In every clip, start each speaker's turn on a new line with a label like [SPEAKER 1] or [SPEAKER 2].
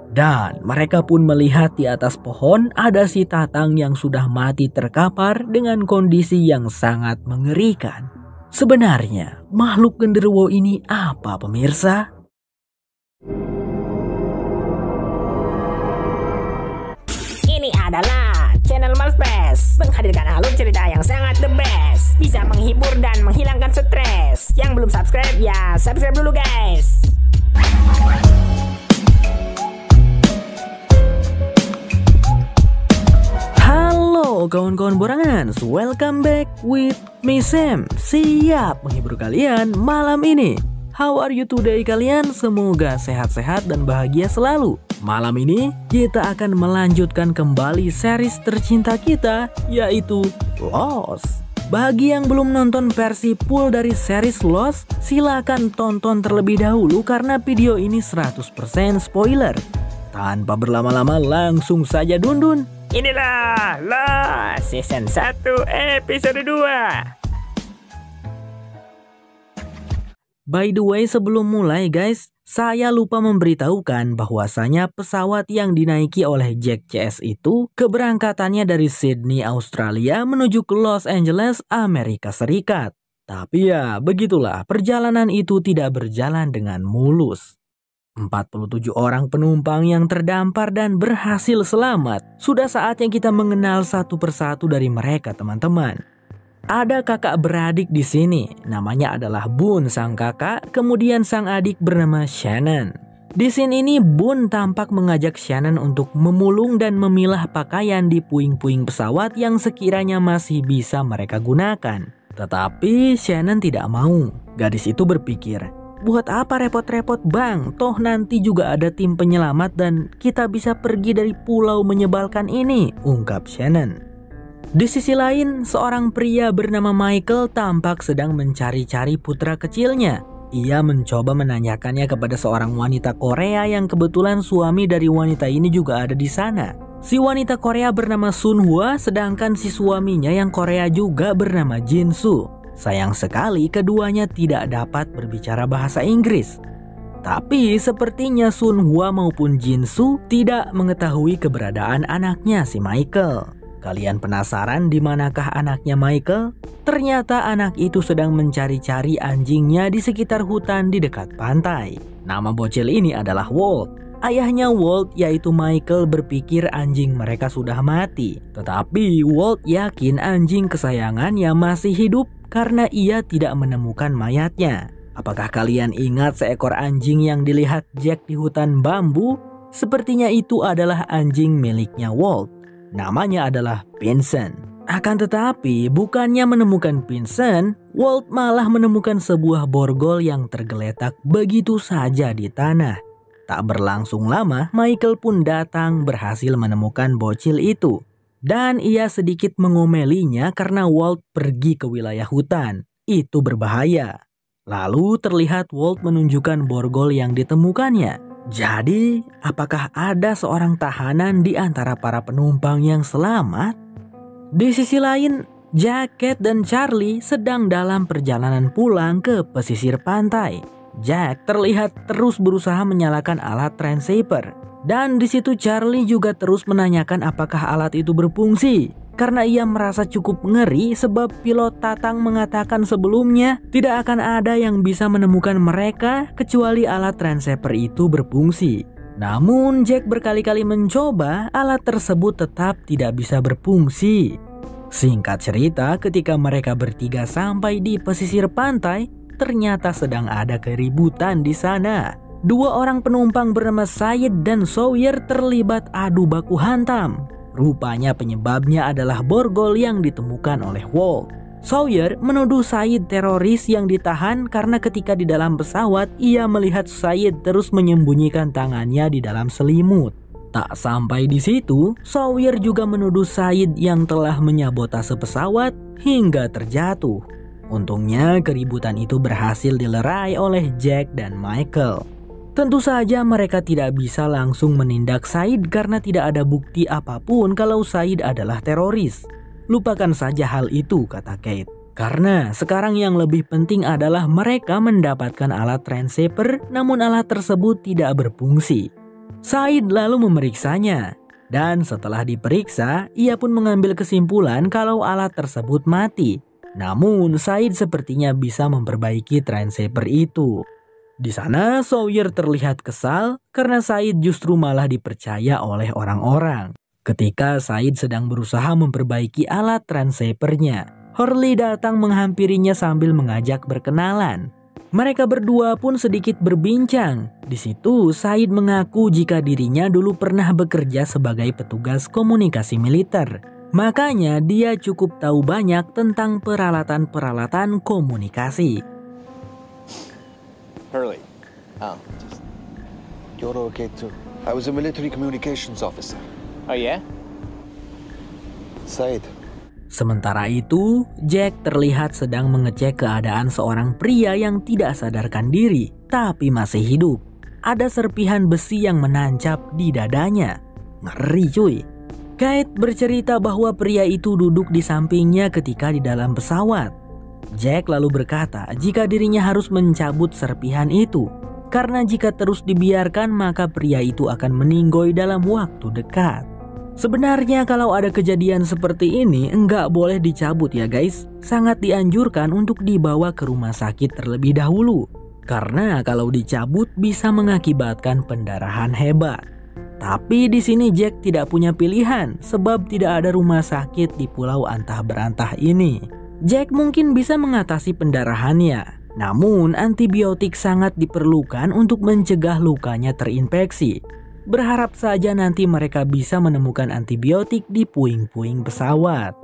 [SPEAKER 1] Dan mereka pun melihat di atas pohon ada si Tatang yang sudah mati terkapar dengan kondisi yang sangat mengerikan. Sebenarnya makhluk genderuwo ini apa pemirsa?
[SPEAKER 2] Ini adalah channel Malfest, menghadirkan alur cerita yang sangat the best, bisa menghibur dan menghilangkan stres. Yang belum subscribe ya subscribe dulu guys.
[SPEAKER 1] Halo kawan-kawan borangan, welcome back with me Sam. Siap menghibur kalian malam ini. How are you today kalian? Semoga sehat-sehat dan bahagia selalu. Malam ini kita akan melanjutkan kembali series tercinta kita, yaitu Lost. Bagi yang belum nonton versi full dari series Lost, silakan tonton terlebih dahulu karena video ini 100% spoiler. Tanpa berlama-lama langsung saja dundun.
[SPEAKER 2] Inilah Lost Season 1 episode 2.
[SPEAKER 1] By the way, sebelum mulai guys, saya lupa memberitahukan bahwasanya pesawat yang dinaiki oleh Jack CS itu keberangkatannya dari Sydney, Australia menuju ke Los Angeles, Amerika Serikat. Tapi ya, begitulah, perjalanan itu tidak berjalan dengan mulus. 47 orang penumpang yang terdampar dan berhasil selamat. Sudah saatnya kita mengenal satu persatu dari mereka, teman-teman. Ada kakak beradik di sini, namanya adalah Boone sang kakak, kemudian sang adik bernama Shannon. Di scene ini Boone tampak mengajak Shannon untuk memulung dan memilah pakaian di puing-puing pesawat yang sekiranya masih bisa mereka gunakan. Tetapi Shannon tidak mau. Gadis itu berpikir, buat apa repot-repot bang, toh nanti juga ada tim penyelamat dan kita bisa pergi dari pulau menyebalkan ini, ungkap Shannon. Di sisi lain, seorang pria bernama Michael tampak sedang mencari-cari putra kecilnya. Ia mencoba menanyakannya kepada seorang wanita Korea yang kebetulan suami dari wanita ini juga ada di sana. Si wanita Korea bernama Sun Hwa, sedangkan si suaminya yang Korea juga bernama Jin Soo. Sayang sekali keduanya tidak dapat berbicara bahasa Inggris. Tapi sepertinya Sun Hwa maupun Jin Soo tidak mengetahui keberadaan anaknya si Michael. Kalian penasaran di manakah anaknya Michael? Ternyata anak itu sedang mencari-cari anjingnya di sekitar hutan di dekat pantai. Nama bocil ini adalah Walt. Ayahnya Walt yaitu Michael berpikir anjing mereka sudah mati. Tetapi Walt yakin anjing kesayangannya masih hidup karena ia tidak menemukan mayatnya. Apakah kalian ingat seekor anjing yang dilihat Jack di hutan bambu? Sepertinya itu adalah anjing miliknya Walt. Namanya adalah Vincent. Akan tetapi bukannya menemukan Vincent, Walt malah menemukan sebuah borgol yang tergeletak begitu saja di tanah. Tak berlangsung lama, Michael pun datang berhasil menemukan bocil itu. Dan ia sedikit mengomelinya karena Walt pergi ke wilayah hutan. Itu berbahaya. Lalu terlihat Walt menunjukkan borgol yang ditemukannya. Jadi, apakah ada seorang tahanan di antara para penumpang yang selamat? Di sisi lain, Jack, Kate, dan Charlie sedang dalam perjalanan pulang ke pesisir pantai. Jack terlihat terus berusaha menyalakan alat transaper. Dan di situ Charlie juga terus menanyakan apakah alat itu berfungsi. Karena ia merasa cukup ngeri sebab pilot Tatang mengatakan sebelumnya tidak akan ada yang bisa menemukan mereka kecuali alat transaper itu berfungsi. Namun Jack berkali-kali mencoba, alat tersebut tetap tidak bisa berfungsi. Singkat cerita, ketika mereka bertiga sampai di pesisir pantai, ternyata sedang ada keributan di sana. Dua orang penumpang bernama Syed dan Sawyer terlibat adu baku hantam. Rupanya penyebabnya adalah borgol yang ditemukan oleh Walt. Sawyer menuduh Syed teroris yang ditahan karena ketika di dalam pesawat ia melihat Syed terus menyembunyikan tangannya di dalam selimut. Tak sampai di situ, Sawyer juga menuduh Syed yang telah menyabotase pesawat hingga terjatuh. Untungnya keributan itu berhasil dilerai oleh Jack dan Michael. Tentu saja mereka tidak bisa langsung menindak Syed karena tidak ada bukti apapun kalau Syed adalah teroris. Lupakan saja hal itu, kata Kate. Karena sekarang yang lebih penting adalah mereka mendapatkan alat transaper namun alat tersebut tidak berfungsi. Said lalu memeriksanya. Dan setelah diperiksa, ia pun mengambil kesimpulan kalau alat tersebut mati. Namun, Said sepertinya bisa memperbaiki Trainsaper itu. Di sana, Sawyer terlihat kesal karena Said justru malah dipercaya oleh orang-orang. Ketika Said sedang berusaha memperbaiki alat Trainsaper-nya, Hurley datang menghampirinya sambil mengajak berkenalan. Mereka berdua pun sedikit berbincang. Di situ, Said mengaku jika dirinya dulu pernah bekerja sebagai petugas komunikasi militer. Makanya dia cukup tahu banyak tentang peralatan-peralatan komunikasi.
[SPEAKER 3] Hurley.
[SPEAKER 4] You're okay too. I was a military communications officer.
[SPEAKER 3] Oh yeah?
[SPEAKER 4] Said.
[SPEAKER 1] Sementara itu, Jack terlihat sedang mengecek keadaan seorang pria yang tidak sadarkan diri, tapi masih hidup. Ada serpihan besi yang menancap di dadanya. Ngeri cuy. Kate bercerita bahwa pria itu duduk di sampingnya ketika di dalam pesawat. Jack lalu berkata jika dirinya harus mencabut serpihan itu, karena jika terus dibiarkan maka pria itu akan meninggoy dalam waktu dekat. Sebenarnya kalau ada kejadian seperti ini enggak boleh dicabut ya guys. Sangat dianjurkan untuk dibawa ke rumah sakit terlebih dahulu. Karena kalau dicabut bisa mengakibatkan pendarahan hebat. Tapi di sini Jack tidak punya pilihan sebab tidak ada rumah sakit di pulau antah berantah ini. Jack mungkin bisa mengatasi pendarahannya. Namun antibiotik sangat diperlukan untuk mencegah lukanya terinfeksi. Berharap saja nanti mereka bisa menemukan antibiotik di puing-puing pesawat.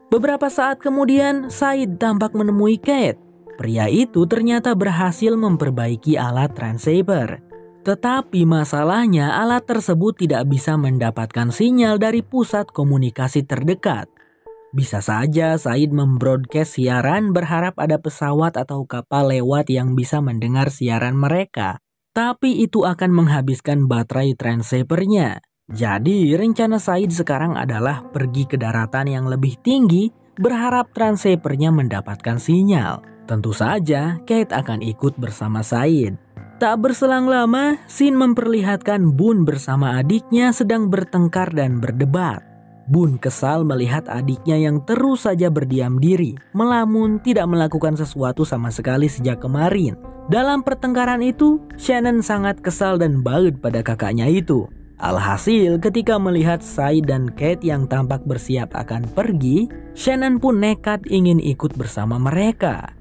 [SPEAKER 1] Beberapa saat kemudian, Said tampak menemui Kate. Pria itu ternyata berhasil memperbaiki alat Trainsaper. Tetapi masalahnya alat tersebut tidak bisa mendapatkan sinyal dari pusat komunikasi terdekat. Bisa saja Said membroadcast siaran berharap ada pesawat atau kapal lewat yang bisa mendengar siaran mereka. Tapi itu akan menghabiskan baterai Trainsaper-nya. Jadi rencana Said sekarang adalah pergi ke daratan yang lebih tinggi, berharap Trainsaper-nya mendapatkan sinyal. Tentu saja Kate akan ikut bersama Said. Tak berselang lama, scene memperlihatkan Boone bersama adiknya sedang bertengkar dan berdebat. Boone kesal melihat adiknya yang terus saja berdiam diri, melamun tidak melakukan sesuatu sama sekali sejak kemarin. Dalam pertengkaran itu, Shannon sangat kesal dan baud pada kakaknya itu. Alhasil ketika melihat Said dan Kate yang tampak bersiap akan pergi, Shannon pun nekat ingin ikut bersama mereka.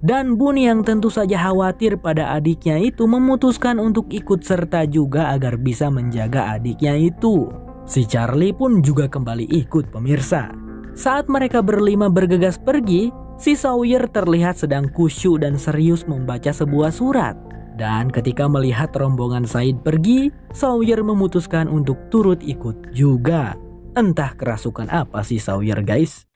[SPEAKER 1] Dan Boone yang tentu saja khawatir pada adiknya itu memutuskan untuk ikut serta juga agar bisa menjaga adiknya itu. Si Charlie pun juga kembali ikut pemirsa. Saat mereka berlima bergegas pergi, si Sawyer terlihat sedang khusyuk dan serius membaca sebuah surat. Dan ketika melihat rombongan Said pergi, Sawyer memutuskan untuk turut ikut juga. Entah kerasukan apa sih Sawyer guys.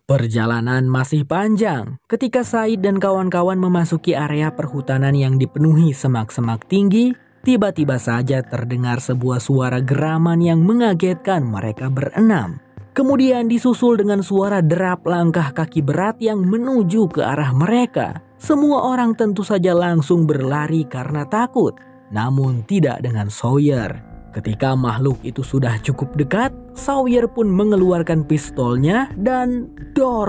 [SPEAKER 1] Perjalanan masih panjang ketika Said dan kawan-kawan memasuki area perhutanan yang dipenuhi semak-semak tinggi. Tiba-tiba saja terdengar sebuah suara geraman yang mengagetkan mereka berenam. Kemudian disusul dengan suara derap langkah kaki berat yang menuju ke arah mereka. Semua orang tentu saja langsung berlari karena takut, namun tidak dengan Sawyer. Ketika makhluk itu sudah cukup dekat, Sawyer pun mengeluarkan pistolnya dan dor.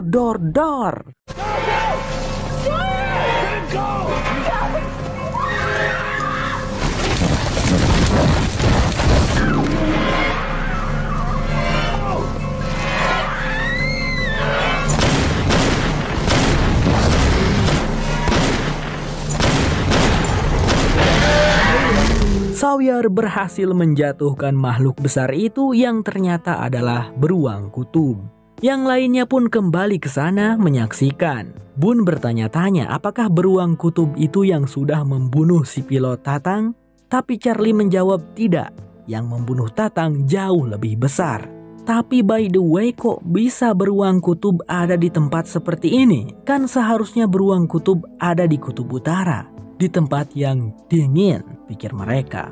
[SPEAKER 1] Sawyer berhasil menjatuhkan makhluk besar itu yang ternyata adalah beruang kutub. Yang lainnya pun kembali ke sana menyaksikan. Boone bertanya-tanya apakah beruang kutub itu yang sudah membunuh si pilot Tatang? Tapi Charlie menjawab tidak, yang membunuh Tatang jauh lebih besar. Tapi by the way, kok bisa beruang kutub ada di tempat seperti ini? Kan seharusnya beruang kutub ada di kutub utara, di tempat yang dingin, pikir mereka.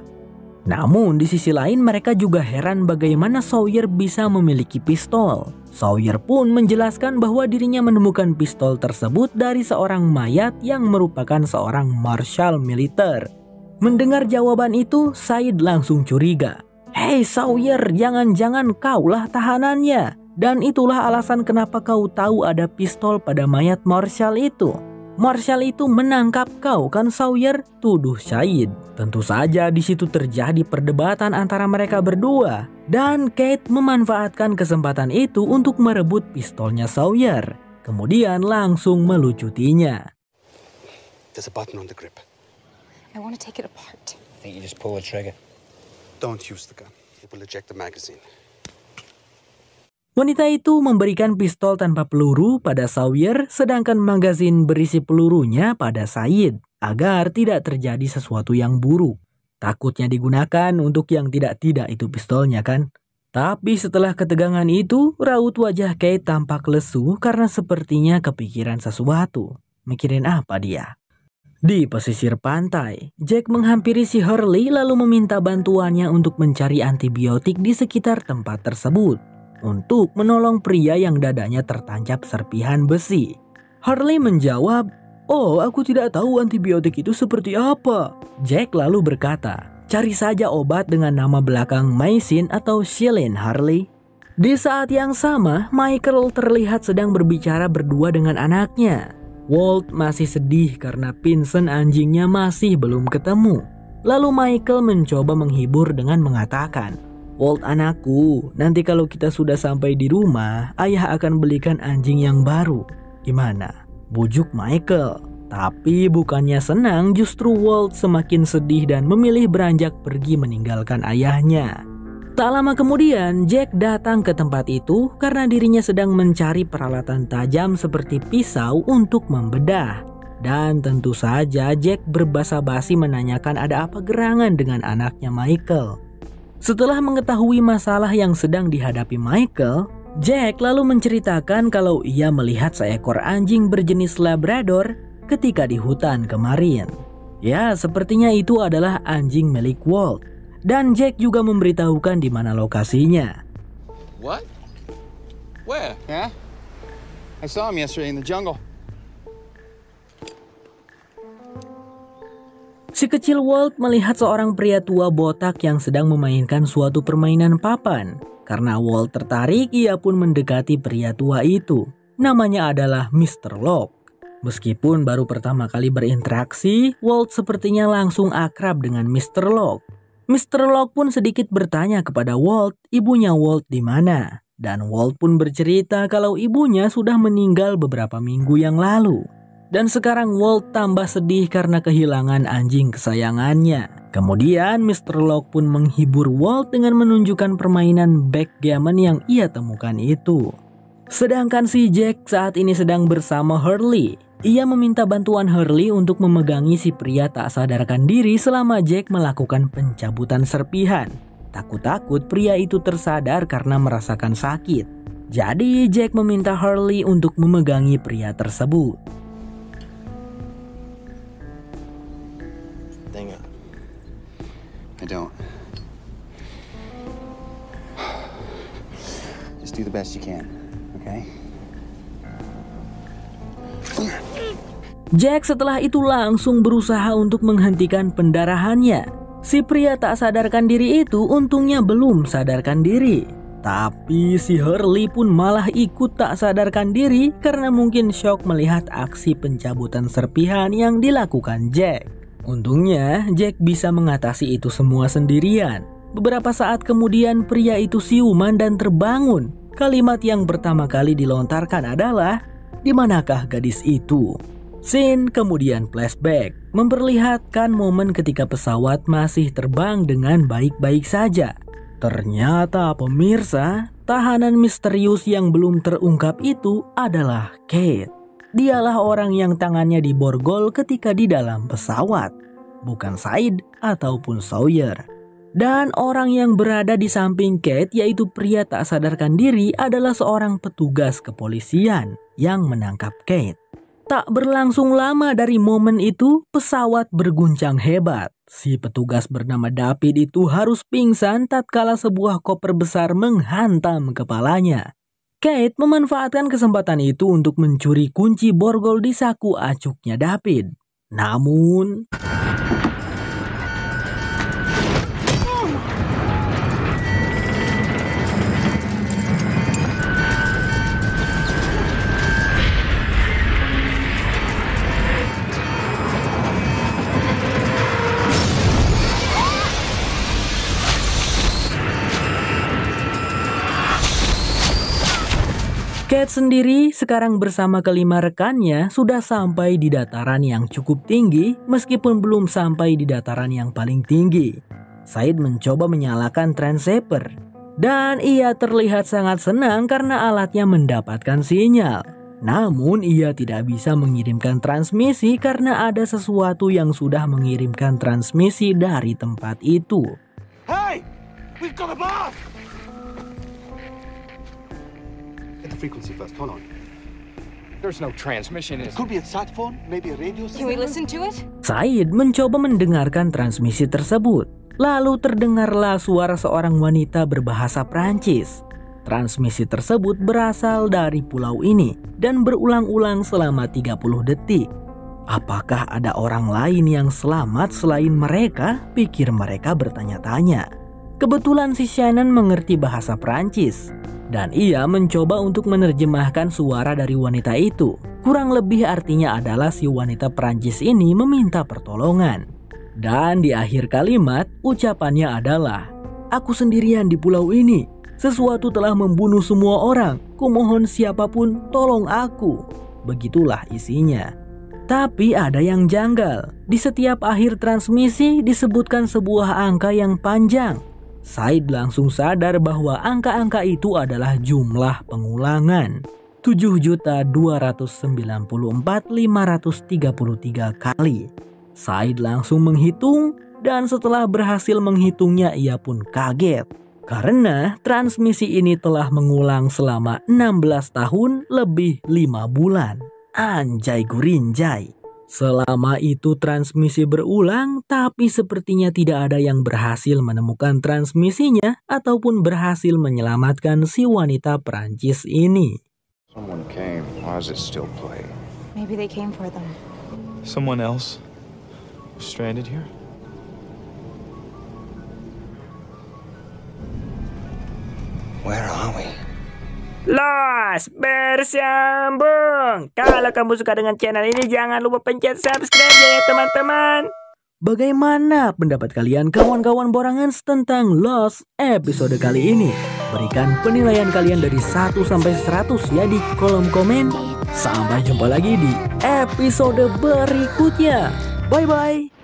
[SPEAKER 1] Namun di sisi lain mereka juga heran bagaimana Sawyer bisa memiliki pistol. Sawyer pun menjelaskan bahwa dirinya menemukan pistol tersebut dari seorang mayat yang merupakan seorang marshal militer. Mendengar jawaban itu, Said langsung curiga. "Hei Sawyer, jangan-jangan kaulah tahanannya. Dan itulah alasan kenapa kau tahu ada pistol pada mayat marshal itu. Marshal itu menangkap kau kan Sawyer?" tuduh Said. Tentu saja di situ terjadi perdebatan antara mereka berdua. Dan Kate memanfaatkan kesempatan itu untuk merebut pistolnya Sawyer. Kemudian langsung melucutinya.
[SPEAKER 4] There's a button on the grip.
[SPEAKER 3] I want to take it apart.
[SPEAKER 4] I think you just pull the trigger. Don't use the gun. It will eject the magazine.
[SPEAKER 1] Wanita itu memberikan pistol tanpa peluru pada Sawyer, sedangkan magazin berisi pelurunya pada Said, agar tidak terjadi sesuatu yang buruk. Takutnya digunakan untuk yang tidak-tidak itu pistolnya kan? Tapi setelah ketegangan itu, raut wajah Kate tampak lesu karena sepertinya kepikiran sesuatu. Mikirin apa dia? Di pesisir pantai, Jack menghampiri si Hurley lalu meminta bantuannya untuk mencari antibiotik di sekitar tempat tersebut untuk menolong pria yang dadanya tertancap serpihan besi. Hurley menjawab, "Oh, aku tidak tahu antibiotik itu seperti apa." Jack lalu berkata, "Cari saja obat dengan nama belakang Mycin atau Shilin, Hurley." Di saat yang sama, Michael terlihat sedang berbicara berdua dengan anaknya. Walt masih sedih karena Vincent anjingnya masih belum ketemu. Lalu Michael mencoba menghibur dengan mengatakan, "Walt anakku, nanti kalau kita sudah sampai di rumah, ayah akan belikan anjing yang baru. Gimana?" bujuk Michael. Tapi bukannya senang, justru Walt semakin sedih dan memilih beranjak pergi meninggalkan ayahnya. Tak lama kemudian, Jack datang ke tempat itu karena dirinya sedang mencari peralatan tajam seperti pisau untuk membedah. Dan tentu saja Jack berbasa-basi menanyakan ada apa gerangan dengan anaknya Michael. Setelah mengetahui masalah yang sedang dihadapi Michael, Jack lalu menceritakan kalau ia melihat seekor anjing berjenis Labrador ketika di hutan kemarin. Ya, sepertinya itu adalah anjing milik Walt. Dan Jack juga memberitahukan di mana lokasinya.
[SPEAKER 4] What? Where? Yeah? I saw him yesterday in the jungle.
[SPEAKER 1] Si kecil Walt melihat seorang pria tua botak yang sedang memainkan suatu permainan papan. Karena Walt tertarik, ia pun mendekati pria tua itu. Namanya adalah Mr. Locke. Meskipun baru pertama kali berinteraksi, Walt sepertinya langsung akrab dengan Mr. Locke. Mr. Locke pun sedikit bertanya kepada Walt, ibunya Walt di mana. Dan Walt pun bercerita kalau ibunya sudah meninggal beberapa minggu yang lalu. Dan sekarang Walt tambah sedih karena kehilangan anjing kesayangannya. Kemudian Mr. Locke pun menghibur Walt dengan menunjukkan permainan backgammon yang ia temukan itu. Sedangkan si Jack saat ini sedang bersama Hurley. Ia meminta bantuan Hurley untuk memegangi si pria tak sadarkan diri selama Jack melakukan pencabutan serpihan. Takut-takut pria itu tersadar karena merasakan sakit. Jadi Jack meminta Hurley untuk memegangi pria tersebut.
[SPEAKER 4] Dang it. I don't. Just do the best you can, okay?
[SPEAKER 1] Jack setelah itu langsung berusaha untuk menghentikan pendarahannya. Si pria tak sadarkan diri itu untungnya belum sadarkan diri. Tapi si Hurley pun malah ikut tak sadarkan diri karena mungkin syok melihat aksi pencabutan serpihan yang dilakukan Jack. Untungnya Jack bisa mengatasi itu semua sendirian. Beberapa saat kemudian pria itu siuman dan terbangun. Kalimat yang pertama kali dilontarkan adalah, "Di manakah gadis itu?" Scene kemudian flashback, memperlihatkan momen ketika pesawat masih terbang dengan baik-baik saja. Ternyata pemirsa, tahanan misterius yang belum terungkap itu adalah Kate. Dialah orang yang tangannya diborgol ketika di dalam pesawat. bukan Said ataupun Sawyer. Dan orang yang berada di samping Kate, yaitu pria tak sadarkan diri, adalah seorang petugas kepolisian yang menangkap Kate. Tak berlangsung lama dari momen itu, pesawat berguncang hebat. Si petugas bernama David itu harus pingsan tatkala sebuah koper besar menghantam kepalanya. Kate memanfaatkan kesempatan itu untuk mencuri kunci borgol di saku acuknya David. Namun Kate sendiri sekarang bersama kelima rekannya sudah sampai di dataran yang cukup tinggi meskipun belum sampai di dataran yang paling tinggi. Said mencoba menyalakan transceiver dan ia terlihat sangat senang karena alatnya mendapatkan sinyal. Namun ia tidak bisa mengirimkan transmisi karena ada sesuatu yang sudah mengirimkan transmisi dari tempat itu.
[SPEAKER 5] Hey! We've got a blast! Get the frequency first, hold on.
[SPEAKER 4] There's no transmission, is
[SPEAKER 5] Could be a sat phone, maybe a radio
[SPEAKER 3] Can we listen to it?
[SPEAKER 1] Said mencoba mendengarkan transmisi tersebut. Lalu terdengarlah suara seorang wanita berbahasa Prancis. Transmisi tersebut berasal dari pulau ini dan berulang-ulang selama 30 detik. Apakah ada orang lain yang selamat selain mereka? Pikir mereka bertanya-tanya. Kebetulan si Shannon mengerti bahasa Prancis dan ia mencoba untuk menerjemahkan suara dari wanita itu. Kurang lebih artinya adalah si wanita Prancis ini meminta pertolongan. Dan di akhir kalimat ucapannya adalah, "Aku sendirian di pulau ini. Sesuatu telah membunuh semua orang. Kumohon siapapun tolong aku." Begitulah isinya. Tapi ada yang janggal. Di setiap akhir transmisi disebutkan sebuah angka yang panjang. Said langsung sadar bahwa angka-angka itu adalah jumlah pengulangan. 7.294.533 kali. Said langsung menghitung dan setelah berhasil menghitungnya ia pun kaget. Karena transmisi ini telah mengulang selama 16 tahun lebih 5 bulan. Anjay gurinjay. Selama itu transmisi berulang, tapi sepertinya tidak ada yang berhasil menemukan transmisinya ataupun berhasil menyelamatkan si wanita Prancis ini.
[SPEAKER 4] Someone came. Why is it still playing?
[SPEAKER 3] Maybe they came for them.
[SPEAKER 6] Someone else was stranded here?
[SPEAKER 4] Where are we?
[SPEAKER 2] Los bersambung. Kalau kamu suka dengan channel ini, jangan lupa pencet subscribe ya teman-teman.
[SPEAKER 1] Bagaimana pendapat kalian kawan-kawan Borangans tentang Lost episode kali ini? Berikan penilaian kalian dari 1 sampai 100 ya di kolom komen. Sampai jumpa lagi di episode berikutnya. Bye bye.